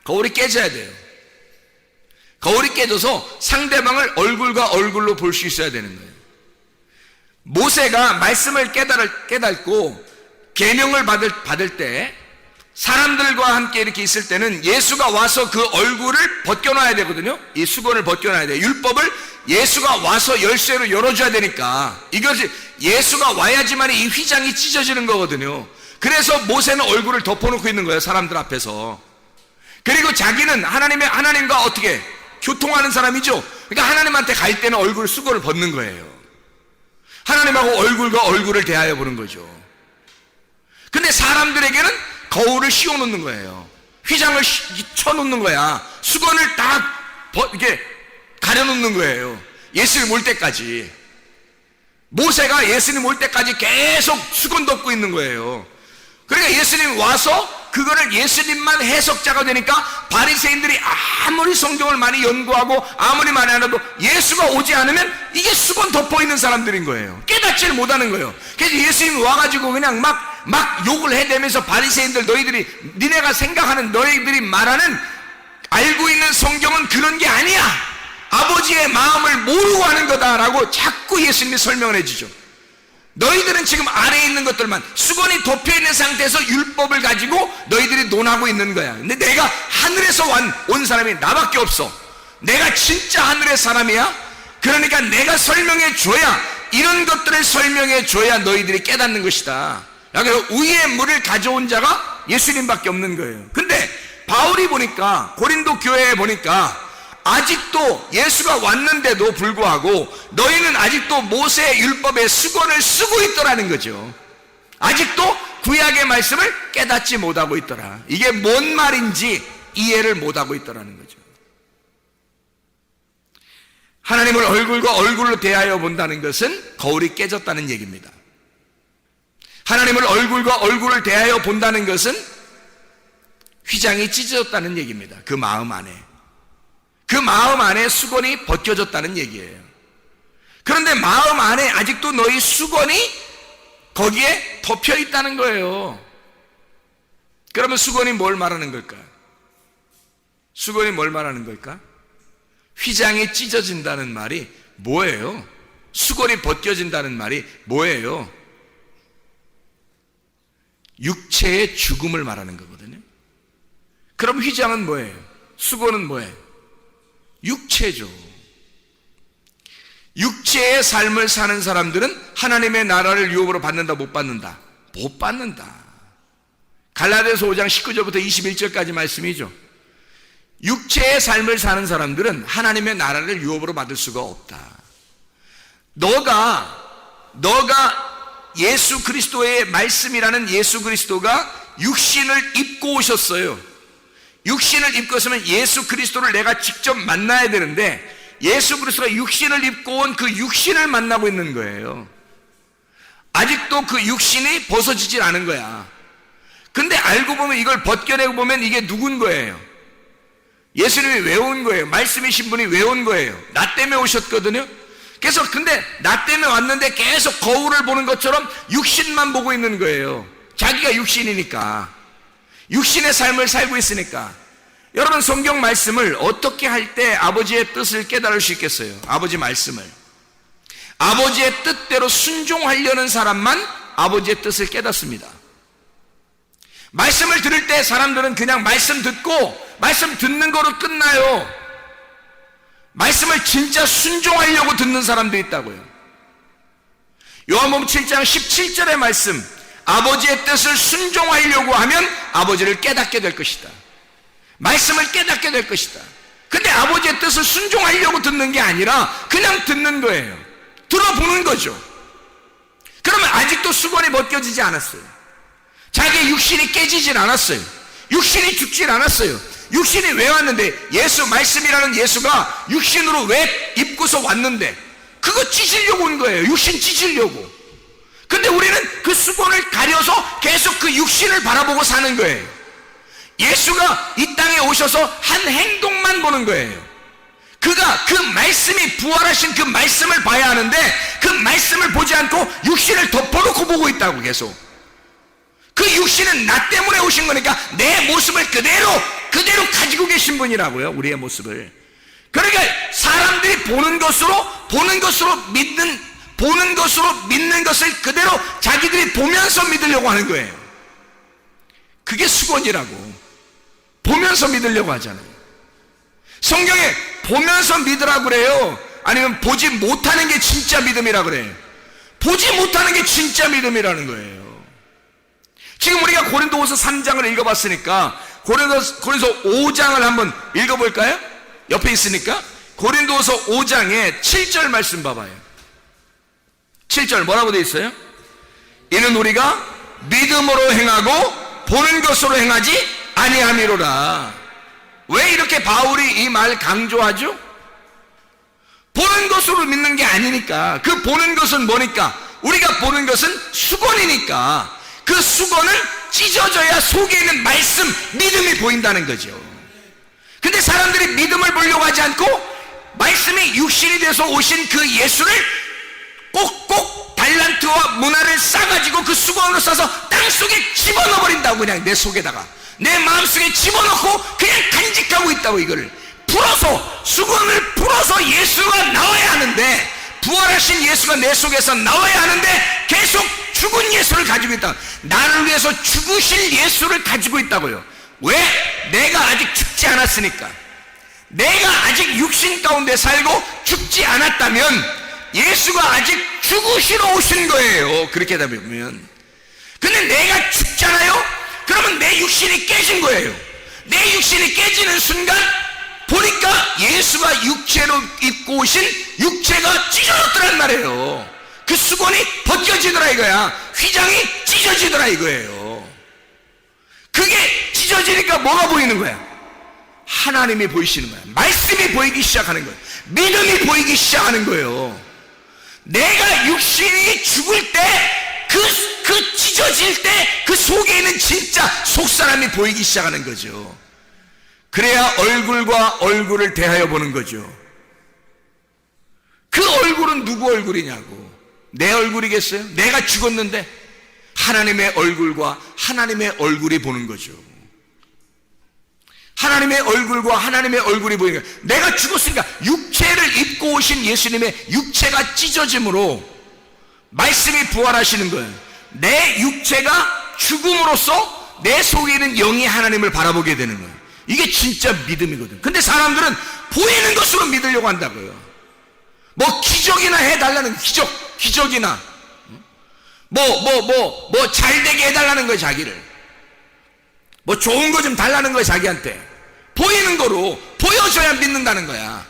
거울이 깨져야 돼요. 거울이 깨져서 상대방을 얼굴과 얼굴로 볼 수 있어야 되는 거예요. 모세가 말씀을 깨닫고 계명을 받을 때 사람들과 함께 이렇게 있을 때는 예수가 와서 그 얼굴을 벗겨놔야 되거든요. 이 수건을 벗겨놔야 돼요. 율법을 예수가 와서 열쇠로 열어줘야 되니까, 이것이 예수가 와야지만 이 휘장이 찢어지는 거거든요. 그래서 모세는 얼굴을 덮어놓고 있는 거예요. 사람들 앞에서. 그리고 자기는 하나님과 어떻게 교통하는 사람이죠. 그러니까 하나님한테 갈 때는 얼굴 수건을 벗는 거예요. 하나님하고 얼굴과 얼굴을 대하여 보는 거죠. 근데 사람들에게는 거울을 씌워놓는 거예요. 휘장을 쳐놓는 거야. 수건을 딱 이렇게 가려놓는 거예요. 예수님 올 때까지. 모세가 예수님 올 때까지 계속 수건 덮고 있는 거예요. 그러니까 예수님 와서 그거를 예수님만 해석자가 되니까 바리새인들이 아무리 성경을 많이 연구하고 아무리 많이 알아도 예수가 오지 않으면 이게 수건 덮어 있는 사람들인 거예요. 깨닫지를 못하는 거예요. 그래서 예수님이 와가지고 그냥 막 욕을 해대면서 바리새인들, 니네가 생각하는, 너희들이 말하는 알고 있는 성경은 그런 게 아니야. 아버지의 마음을 모르고 하는 거다라고 자꾸 예수님이 설명을 해주죠. 너희들은 지금 아래에 있는 것들만, 수건이 덮여있는 상태에서 율법을 가지고 너희들이 논하고 있는 거야. 근데 내가 하늘에서 온 사람이 나밖에 없어. 내가 진짜 하늘의 사람이야. 그러니까 내가 설명해 줘야, 이런 것들을 설명해 줘야 너희들이 깨닫는 것이다. 그래서 위의 물을 가져온 자가 예수님밖에 없는 거예요. 근데 바울이 보니까, 고린도 교회에 보니까 아직도 예수가 왔는데도 불구하고 너희는 아직도 모세의 율법의 수건을 쓰고 있더라는 거죠. 아직도 구약의 말씀을 깨닫지 못하고 있더라. 이게 뭔 말인지 이해를 못하고 있더라는 거죠. 하나님을 얼굴과 얼굴로 대하여 본다는 것은 거울이 깨졌다는 얘기입니다. 하나님을 얼굴과 얼굴을 대하여 본다는 것은 휘장이 찢어졌다는 얘기입니다. 그 마음 안에. 그 마음 안에 수건이 벗겨졌다는 얘기예요. 그런데 마음 안에 아직도 너희 수건이 거기에 덮여 있다는 거예요. 그러면 수건이 뭘 말하는 걸까? 수건이 뭘 말하는 걸까? 휘장이 찢어진다는 말이 뭐예요? 수건이 벗겨진다는 말이 뭐예요? 육체의 죽음을 말하는 거거든요. 그럼 휘장은 뭐예요? 수건은 뭐예요? 육체죠. 육체의 삶을 사는 사람들은 하나님의 나라를 유업으로 받는다, 못 받는다? 못 받는다. 갈라디아서 5장 19절부터 21절까지 말씀이죠. 육체의 삶을 사는 사람들은 하나님의 나라를 유업으로 받을 수가 없다. 너가 예수 그리스도의 말씀이라는 예수 그리스도가 육신을 입고 오셨어요. 육신을 입고 있으면 예수 그리스도를 내가 직접 만나야 되는데, 예수 그리스도가 육신을 입고 온 그 육신을 만나고 있는 거예요. 아직도 그 육신이 벗어지질 않은 거야. 근데 알고 보면, 이걸 벗겨내고 보면 이게 누군 거예요? 예수님이 왜 온 거예요? 말씀이신 분이 왜 온 거예요? 나 때문에 오셨거든요. 그래서 근데 나 때문에 왔는데 계속 거울을 보는 것처럼 육신만 보고 있는 거예요. 자기가 육신이니까, 육신의 삶을 살고 있으니까. 여러분, 성경 말씀을 어떻게 할 때 아버지의 뜻을 깨달을 수 있겠어요? 아버지 말씀을, 아버지의 뜻대로 순종하려는 사람만 아버지의 뜻을 깨닫습니다. 말씀을 들을 때 사람들은 그냥 말씀 듣고 말씀 듣는 거로 끝나요. 말씀을 진짜 순종하려고 듣는 사람도 있다고요. 요한복음 7장 17절의 말씀, 아버지의 뜻을 순종하려고 하면 아버지를 깨닫게 될 것이다. 말씀을 깨닫게 될 것이다. 근데 아버지의 뜻을 순종하려고 듣는 게 아니라 그냥 듣는 거예요. 들어보는 거죠. 그러면 아직도 수건이 벗겨지지 않았어요. 자기의 육신이 깨지질 않았어요. 육신이 죽질 않았어요. 육신이 왜 왔는데, 예수 말씀이라는 예수가 육신으로 왜 입고서 왔는데, 그거 찢으려고 온 거예요. 육신 찢으려고. 근데 우리는 그 수건을 가려서 계속 그 육신을 바라보고 사는 거예요. 예수가 이 땅에 오셔서 한 행동만 보는 거예요. 그가 그 말씀이 부활하신 그 말씀을 봐야 하는데, 그 말씀을 보지 않고 육신을 덮어놓고 보고 있다고. 계속 그 육신은 나 때문에 오신 거니까 내 모습을 그대로 가지고 계신 분이라고요. 우리의 모습을. 그러니까 사람들이 보는 것으로 믿는 것을 그대로 자기들이 보면서 믿으려고 하는 거예요. 그게 수건이라고. 보면서 믿으려고 하잖아요. 성경에 보면서 믿으라고 그래요? 아니면 보지 못하는 게 진짜 믿음이라고 그래요? 보지 못하는 게 진짜 믿음이라는 거예요. 지금 우리가 고린도후서 3장을 읽어봤으니까 고린도서 5장을 한번 읽어볼까요? 옆에 있으니까. 고린도서 5장에 7절 말씀 봐봐요. 7절 뭐라고 되어 있어요? 이는 우리가 믿음으로 행하고 보는 것으로 행하지 아니함이로라. 왜 이렇게 바울이 이 말 강조하죠? 보는 것으로 믿는 게 아니니까. 그 보는 것은 뭐니까? 우리가 보는 것은 수건이니까 그 수건을 찢어져야 속에 있는 말씀, 믿음이 보인다는 거죠. 근데 사람들이 믿음을 보려고 하지 않고 말씀이 육신이 돼서 오신 그 예수를 꼭꼭 달란트와 문화를 싸가지고 그 수건으로 싸서 땅속에 집어넣어버린다고. 그냥 내 속에다가, 내 마음속에 집어넣고 그냥 간직하고 있다고. 이거를 풀어서, 수건을 풀어서 예수가 나와야 하는데 부활하신 예수가 내 속에서 나와야 하는데 계속 죽은 예수를 가지고 있다. 나를 위해서 죽으실 예수를 가지고 있다고요. 왜? 내가 아직 죽지 않았으니까. 내가 아직 육신 가운데 살고 죽지 않았다면 예수가 아직 죽으시러 오신 거예요. 그렇게 하다 보면. 근데 내가 죽잖아요? 그러면 내 육신이 깨진 거예요. 내 육신이 깨지는 순간 보니까 예수가 육체로 입고 오신 육체가 찢어졌더란 말이에요. 그 수건이 벗겨지더라 이거야. 휘장이 찢어지더라 이거예요. 그게 찢어지니까 뭐가 보이는 거야? 하나님이 보이시는 거야. 말씀이 보이기 시작하는 거예요. 믿음이 보이기 시작하는 거예요. 내가 육신이 죽을 때, 그 찢어질 때 그 속에 있는 진짜 속사람이 보이기 시작하는 거죠. 그래야 얼굴과 얼굴을 대하여 보는 거죠. 그 얼굴은 누구 얼굴이냐고. 내 얼굴이겠어요? 내가 죽었는데 하나님의 얼굴과 하나님의 얼굴이 보는 거죠. 하나님의 얼굴과 하나님의 얼굴이 보이니까 내가 죽었으니까 육체를 입고 오신 예수님의 육체가 찢어짐으로 말씀이 부활하시는 거예요. 내 육체가 죽음으로써 내 속에 있는 영이 하나님을 바라보게 되는 거예요. 이게 진짜 믿음이거든. 근데 사람들은 보이는 것으로 믿으려고 한다고요. 뭐 기적이나 해달라는 기적이나 뭐 잘되게 해달라는 거예요. 자기를 뭐 좋은 거 좀 달라는 거예요. 자기한테 보이는 거로 보여줘야 믿는다는 거야.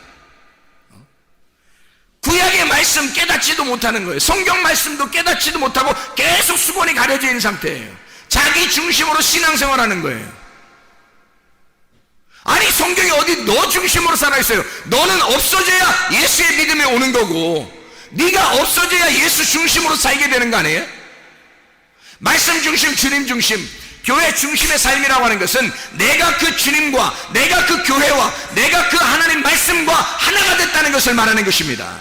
구약의 말씀 깨닫지도 못하는 거예요. 성경 말씀도 깨닫지도 못하고 계속 수건이 가려져 있는 상태예요. 자기 중심으로 신앙생활하는 거예요. 아니 성경이 어디 너 중심으로 살아있어요. 너는 없어져야 예수의 믿음이 오는 거고 네가 없어져야 예수 중심으로 살게 되는 거 아니에요? 말씀 중심, 주님 중심, 교회 중심의 삶이라고 하는 것은 내가 그 주님과 내가 그 교회와 내가 그 하나님 말씀과 하나가 됐다는 것을 말하는 것입니다.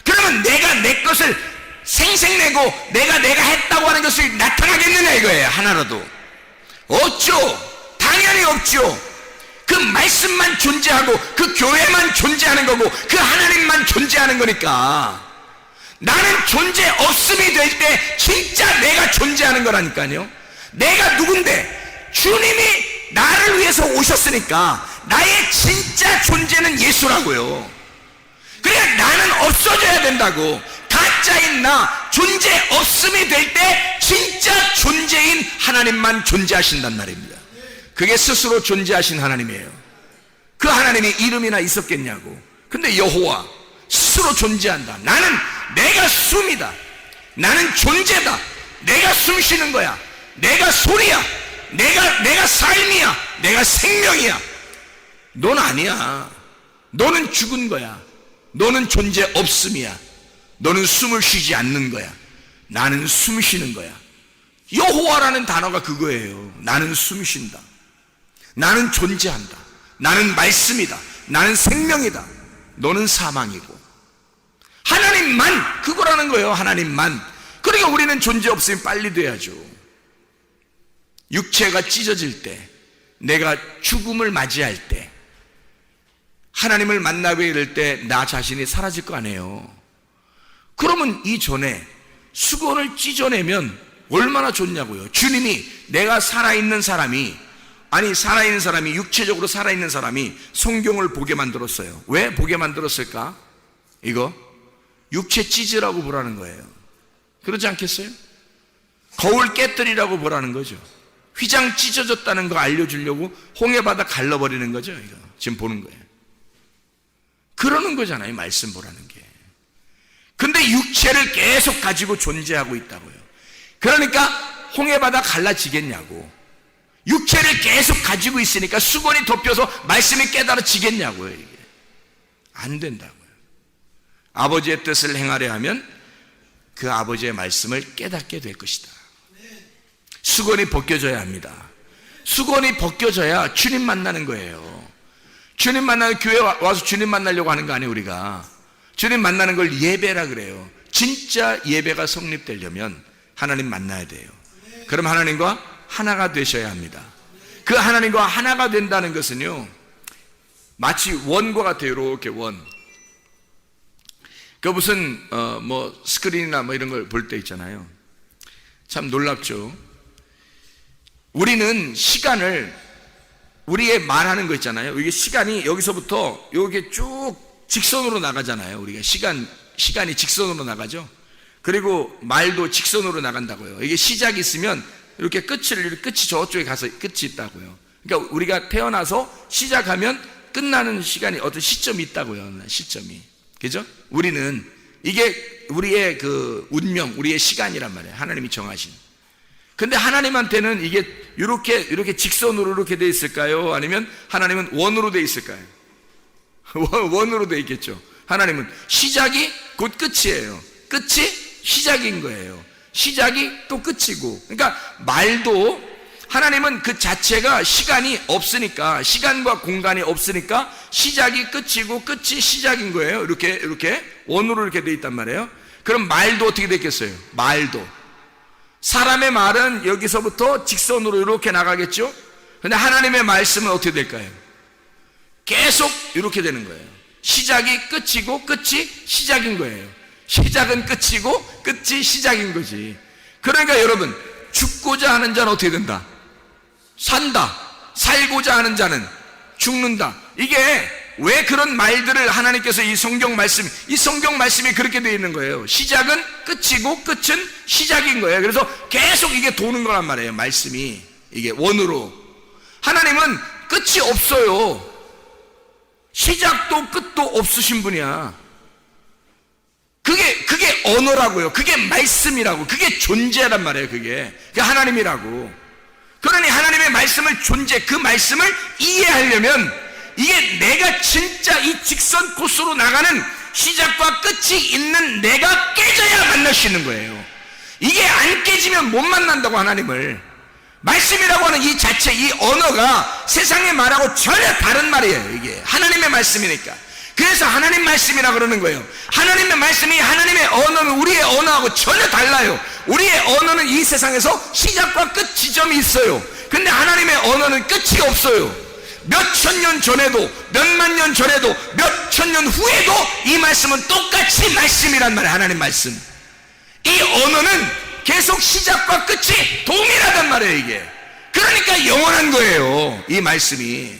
그러면 내가 내 것을 생색내고 내가 했다고 하는 것이 나타나겠느냐 이거예요. 하나라도 없죠. 당연히 없죠. 그 말씀만 존재하고 그 교회만 존재하는 거고 그 하나님만 존재하는 거니까 나는 존재 없음이 될 때 진짜 내가 존재하는 거라니까요. 내가 누군데 주님이 나를 위해서 오셨으니까 나의 진짜 존재는 예수라고요. 그래야 나는 없어져야 된다고. 가짜인 나 존재 없음이 될 때 진짜 존재인 하나님만 존재하신단 말입니다. 그게 스스로 존재하신 하나님이에요. 그 하나님이 이름이나 있었겠냐고. 근데 여호와 스스로 존재한다. 나는 내가 숨이다. 나는 존재다. 내가 숨 쉬는 거야. 내가 소리야. 내가 삶이야. 내가 생명이야. 넌 아니야. 너는 죽은 거야. 너는 존재 없음이야. 너는 숨을 쉬지 않는 거야. 나는 숨 쉬는 거야. 여호와라는 단어가 그거예요. 나는 숨 쉰다. 나는 존재한다. 나는 말씀이다. 나는 생명이다. 너는 사망이고. 하나님만 그거라는 거예요. 하나님만. 그러니까 우리는 존재 없으면 빨리 돼야죠. 육체가 찢어질 때, 내가 죽음을 맞이할 때, 하나님을 만나게 될 때 나 자신이 사라질 거 아니에요. 그러면 이전에 수건을 찢어내면 얼마나 좋냐고요. 주님이 내가 살아있는 사람이 육체적으로 살아있는 사람이 성경을 보게 만들었어요. 왜 보게 만들었을까? 이거 육체 찢으라고 보라는 거예요. 그러지 않겠어요? 거울 깨뜨리라고 보라는 거죠. 휘장 찢어졌다는 거 알려주려고 홍해바다 갈라버리는 거죠. 이거 지금 보는 거예요. 그러는 거잖아요. 말씀 보라는 게. 근데 육체를 계속 가지고 존재하고 있다고요. 그러니까 홍해바다 갈라지겠냐고. 육체를 계속 가지고 있으니까 수건이 덮여서 말씀이 깨달아지겠냐고요. 이게 안 된다고요. 아버지의 뜻을 행하려 하면 그 아버지의 말씀을 깨닫게 될 것이다. 수건이 벗겨져야 합니다. 수건이 벗겨져야 주님 만나는 거예요. 주님 만나는, 교회 와서 주님 만나려고 하는 거 아니에요. 우리가 주님 만나는 걸 예배라 그래요. 진짜 예배가 성립되려면 하나님 만나야 돼요. 그럼 하나님과 하나가 되셔야 합니다. 그 하나님과 하나가 된다는 것은요, 마치 원과 같아요. 이렇게 원. 그 무슨 뭐 스크린이나 뭐 이런 걸 볼 때 있잖아요. 참 놀랍죠. 우리는 시간을, 우리의 말하는 거 있잖아요. 이게 시간이 여기서부터 여기 쭉 직선으로 나가잖아요. 우리가 시간이 직선으로 나가죠. 그리고 말도 직선으로 나간다고요. 이게 시작이 있으면 이렇게 끝이 저쪽에 가서 끝이 있다고요. 그러니까 우리가 태어나서 시작하면 끝나는 시간이 어떤 시점이 있다고요. 시점이. 그죠? 우리는 이게 우리의 그 운명, 우리의 시간이란 말이에요. 하나님이 정하신. 근데 하나님한테는 이게 이렇게 직선으로 이렇게 돼 있을까요? 아니면 하나님은 원으로 돼 있을까요? 원으로 돼 있겠죠. 하나님은 시작이 곧 끝이에요. 끝이 시작인 거예요. 시작이 또 끝이고. 그러니까 말도 하나님은 그 자체가 시간이 없으니까, 시간과 공간이 없으니까 시작이 끝이고 끝이 시작인 거예요. 이렇게 원으로 이렇게 돼 있단 말이에요. 그럼 말도 어떻게 됐겠어요? 말도 사람의 말은 여기서부터 직선으로 이렇게 나가겠죠. 근데 하나님의 말씀은 어떻게 될까요? 계속 이렇게 되는 거예요. 시작이 끝이고 끝이 시작인 거예요. 시작은 끝이고 끝이 시작인 거지. 그러니까 여러분, 죽고자 하는 자는 어떻게 된다? 산다. 살고자 하는 자는 죽는다. 이게 왜 그런 말들을 하나님께서 이 성경 말씀이 그렇게 되어 있는 거예요. 시작은 끝이고 끝은 시작인 거예요. 그래서 계속 이게 도는 거란 말이에요. 말씀이 이게 원으로. 하나님은 끝이 없어요. 시작도 끝도 없으신 분이야. 그게 언어라고요. 그게 말씀이라고. 그게 존재란 말이에요. 그게 하나님이라고. 그러니 하나님의 말씀을 그 말씀을 이해하려면 이게 내가 진짜 이 직선 코스로 나가는 시작과 끝이 있는 내가 깨져야 만날 수 있는 거예요. 이게 안 깨지면 못 만난다고. 하나님을. 말씀이라고 하는 이 자체, 이 언어가 세상의 말하고 전혀 다른 말이에요. 이게 하나님의 말씀이니까. 그래서 하나님 말씀이라 그러는 거예요. 하나님의 말씀이, 하나님의 언어는 우리의 언어하고 전혀 달라요. 우리의 언어는 이 세상에서 시작과 끝 지점이 있어요. 근데 하나님의 언어는 끝이 없어요. 몇 천 년 전에도, 몇만 년 전에도, 몇 천 년 후에도 이 말씀은 똑같이 말씀이란 말이에요. 하나님 말씀. 이 언어는 계속 시작과 끝이 동일하단 말이에요. 이게. 그러니까 영원한 거예요. 이 말씀이.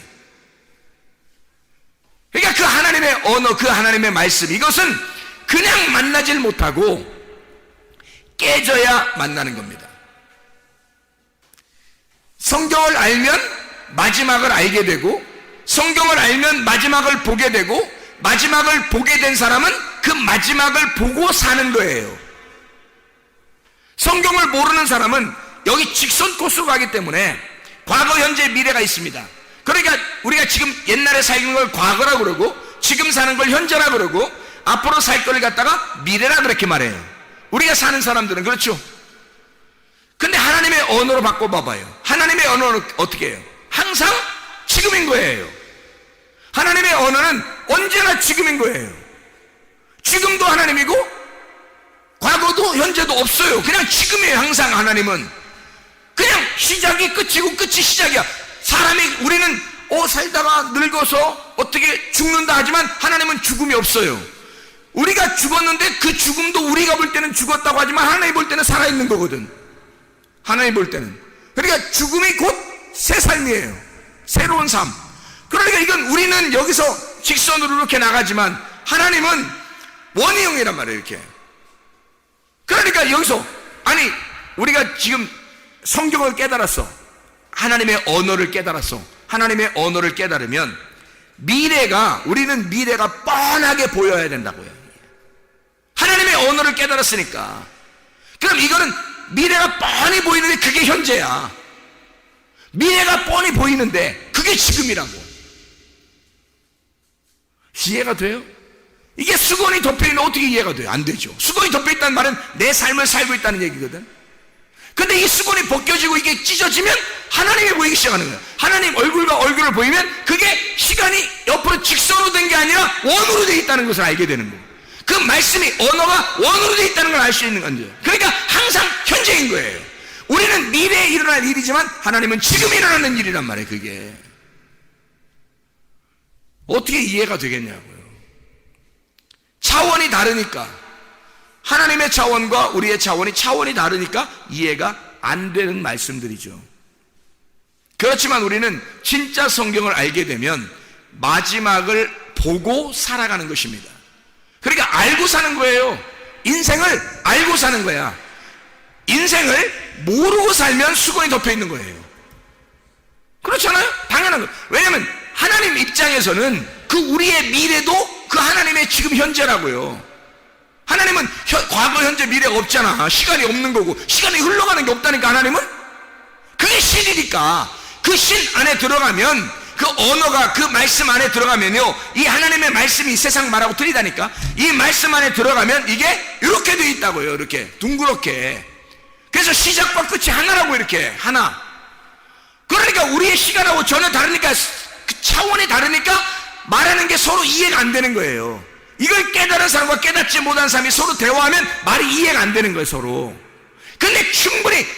그러니까 그 하나님의 언어, 그 하나님의 말씀, 이것은 그냥 만나질 못하고 깨져야 만나는 겁니다. 성경을 알면 마지막을 알게 되고, 성경을 알면 마지막을 보게 되고, 마지막을 보게 된 사람은 그 마지막을 보고 사는 거예요. 성경을 모르는 사람은 여기 직선 코스로 가기 때문에 과거, 현재, 미래가 있습니다. 그러니까 우리가 지금 옛날에 살는 걸 과거라고 그러고, 지금 사는 걸 현재라고 그러고, 앞으로 살 걸 갖다가 미래라 그렇게 말해요. 우리가 사는 사람들은 그렇죠. 근데 하나님의 언어로 바꿔봐봐요. 하나님의 언어는 어떻게 해요? 항상 지금인 거예요. 하나님의 언어는 언제나 지금인 거예요. 지금도 하나님이고 과거도 현재도 없어요. 그냥 지금이에요. 항상 하나님은 그냥 시작이 끝이고 끝이 시작이야. 우리는 살다가 늙어서 어떻게 죽는다 하지만 하나님은 죽음이 없어요. 우리가 죽었는데 그 죽음도 우리가 볼 때는 죽었다고 하지만 하나님 볼 때는 살아있는 거거든. 하나님 볼 때는. 그러니까 죽음이 곧 새 삶이에요. 새로운 삶. 그러니까 이건 우리는 여기서 직선으로 이렇게 나가지만 하나님은 원형이란 말이에요. 이렇게. 그러니까 여기서 우리가 지금 성경을 깨달았어. 하나님의 언어를 깨달았어. 하나님의 언어를 깨달으면 우리는 미래가 뻔하게 보여야 된다고요. 하나님의 언어를 깨달았으니까. 그럼 이거는 미래가 뻔히 보이는데 그게 현재야. 미래가 뻔히 보이는데 그게 지금이라고. 이해가 돼요? 이게 수건이 덮여있는 어떻게 이해가 돼요? 안 되죠. 수건이 덮여있다는 말은 내 삶을 살고 있다는 얘기거든. 근데 이 수건이 벗겨지고 이게 찢어지면 하나님이 보이기 시작하는 거예요. 하나님 얼굴과 얼굴을 보이면 그게 시간이 옆으로 직선으로 된 게 아니라 원으로 돼 있다는 것을 알게 되는 거예요. 그 말씀이, 언어가 원으로 돼 있다는 걸 알 수 있는 건데요. 그러니까 항상 현재인 거예요. 우리는 미래에 일어날 일이지만 하나님은 지금 일어나는 일이란 말이에요. 그게 어떻게 이해가 되겠냐고요. 차원이 다르니까, 하나님의 차원과 우리의 차원이 다르니까 이해가 안 되는 말씀들이죠. 그렇지만 우리는 진짜 성경을 알게 되면 마지막을 보고 살아가는 것입니다. 그러니까 알고 사는 거예요. 인생을 알고 사는 거야. 인생을 모르고 살면 수건이 덮여 있는 거예요. 그렇잖아요? 당연한 거예요. 왜냐하면 하나님 입장에서는 그 우리의 미래도 그 하나님의 지금 현재라고요. 하나님은 과거, 현재, 미래가 없잖아. 시간이 없는 거고, 시간이 흘러가는 게 없다니까. 하나님은 그게 신이니까, 그 신 안에 들어가면, 그 언어가 그 말씀 안에 들어가면요, 이 하나님의 말씀이 세상 말하고 틀리다니까. 이 말씀 안에 들어가면 이게 이렇게 돼 있다고요. 이렇게 둥그렇게. 그래서 시작과 끝이 하나라고. 이렇게 하나. 그러니까 우리의 시간하고 전혀 다르니까, 그 차원이 다르니까 말하는 게 서로 이해가 안 되는 거예요. 이걸 깨달은 사람과 깨닫지 못한 사람이 서로 대화하면 말이 이해가 안 되는 거예요, 서로. 근데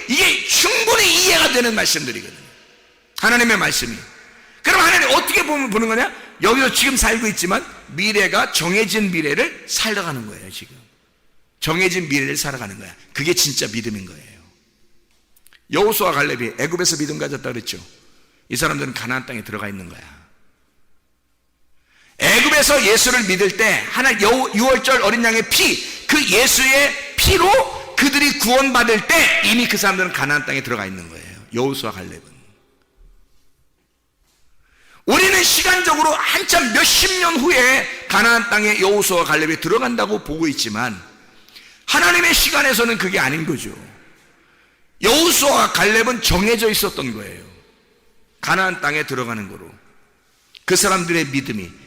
이게 충분히 이해가 되는 말씀들이거든요, 하나님의 말씀이. 그럼 하나님 어떻게 보는 거냐? 여기서 지금 살고 있지만 미래가 정해진 미래를 살아가는 거예요. 지금 정해진 미래를 살아가는 거야. 그게 진짜 믿음인 거예요. 여호수아 갈렙이 애굽에서 믿음 가졌다 그랬죠. 이 사람들은 가나안 땅에 들어가 있는 거야. 애굽에서 예수를 믿을 때 유월절 어린 양의 피, 그 예수의 피로 그들이 구원받을 때 이미 그 사람들은 가나안 땅에 들어가 있는 거예요. 여호수아 갈렙은. 우리는 시간적으로 한참 몇십 년 후에 가나안 땅에 여호수아 갈렙이 들어간다고 보고 있지만 하나님의 시간에서는 그게 아닌 거죠. 여호수아 갈렙은 정해져 있었던 거예요. 가나안 땅에 들어가는 거로. 그 사람들의 믿음이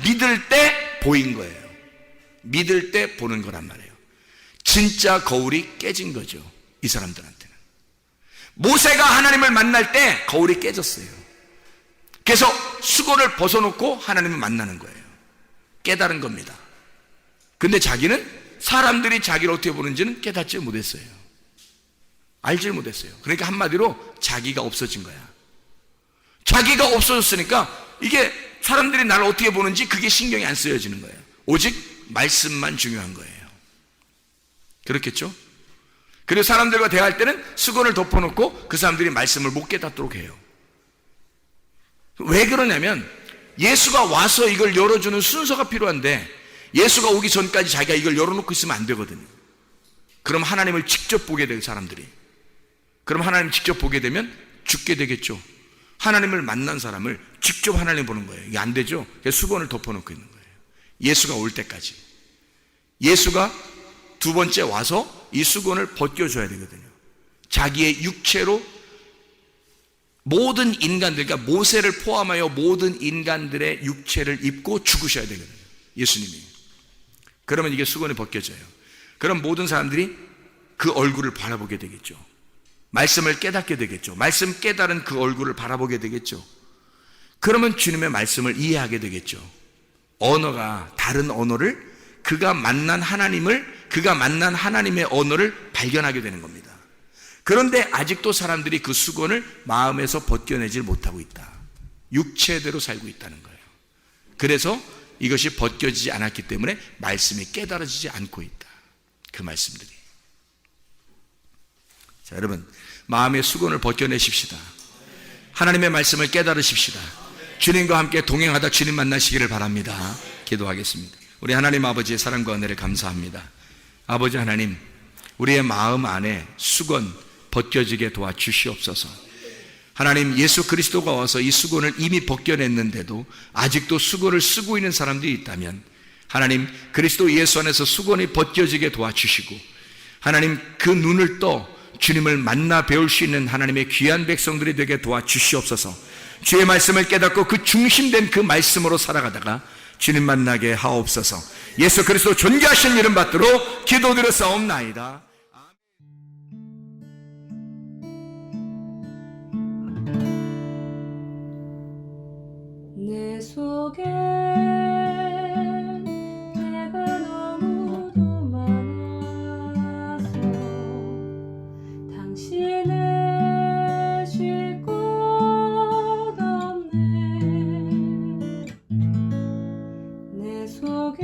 믿을 때 보인 거예요. 믿을 때 보는 거란 말이에요. 진짜 거울이 깨진 거죠, 이 사람들한테는. 모세가 하나님을 만날 때 거울이 깨졌어요. 그래서 수건을 벗어놓고 하나님을 만나는 거예요. 깨달은 겁니다. 근데 사람들이 자기를 어떻게 보는지는 깨닫지 못했어요. 알지 못했어요. 그러니까 한마디로 자기가 없어진 거야. 자기가 없어졌으니까 이게 사람들이 나를 어떻게 보는지 그게 신경이 안 쓰여지는 거예요. 오직 말씀만 중요한 거예요. 그렇겠죠? 그리고 사람들과 대화할 때는 수건을 덮어놓고 그 사람들이 말씀을 못 깨닫도록 해요. 왜 그러냐면 예수가 와서 이걸 열어주는 순서가 필요한데 예수가 오기 전까지 자기가 이걸 열어놓고 있으면 안 되거든요. 그럼 하나님을 직접 보게 돼요, 사람들이. 그럼 하나님 직접 보게 되면 죽게 되겠죠. 하나님을 만난 사람을 직접 하나님 보는 거예요. 이게 안 되죠. 그래서 수건을 덮어놓고 있는 거예요. 예수가 올 때까지. 예수가 두 번째 와서 이 수건을 벗겨줘야 되거든요. 자기의 육체로 모든 인간들, 그러니까 모세를 포함하여 모든 인간들의 육체를 입고 죽으셔야 되거든요, 예수님이. 그러면 이게 수건이 벗겨져요. 그럼 모든 사람들이 그 얼굴을 바라보게 되겠죠. 말씀을 깨닫게 되겠죠. 말씀 깨달은 그 얼굴을 바라보게 되겠죠. 그러면 주님의 말씀을 이해하게 되겠죠. 언어가 다른 언어를 그가 만난 하나님의 언어를 발견하게 되는 겁니다. 그런데 아직도 사람들이 그 수건을 마음에서 벗겨내질 못하고 있다. 육체대로 살고 있다는 거예요. 그래서 이것이 벗겨지지 않았기 때문에 말씀이 깨달아지지 않고 있다. 그 말씀들이. 자, 여러분, 마음의 수건을 벗겨내십시다. 하나님의 말씀을 깨달으십시다. 주님과 함께 동행하다 주님 만나시기를 바랍니다. 기도하겠습니다. 우리 하나님 아버지의 사랑과 은혜를 감사합니다. 아버지 하나님, 우리의 마음 안에 수건 벗겨지게 도와주시옵소서. 하나님, 예수 그리스도가 와서 이 수건을 이미 벗겨냈는데도 아직도 수건을 쓰고 있는 사람들이 있다면 하나님, 그리스도 예수 안에서 수건이 벗겨지게 도와주시고 하나님, 그 눈을 떠 주님을 만나 배울 수 있는 하나님의 귀한 백성들이 되게 도와주시옵소서. 주의 말씀을 깨닫고 그 중심된 그 말씀으로 살아가다가 주님 만나게 하옵소서. 예수 그리스도 존귀하신 이름 받들어 기도드렸사옵나이다. 내 속에 내가 너무도 많아서 당신을 쉴 곳 없네. 내 속에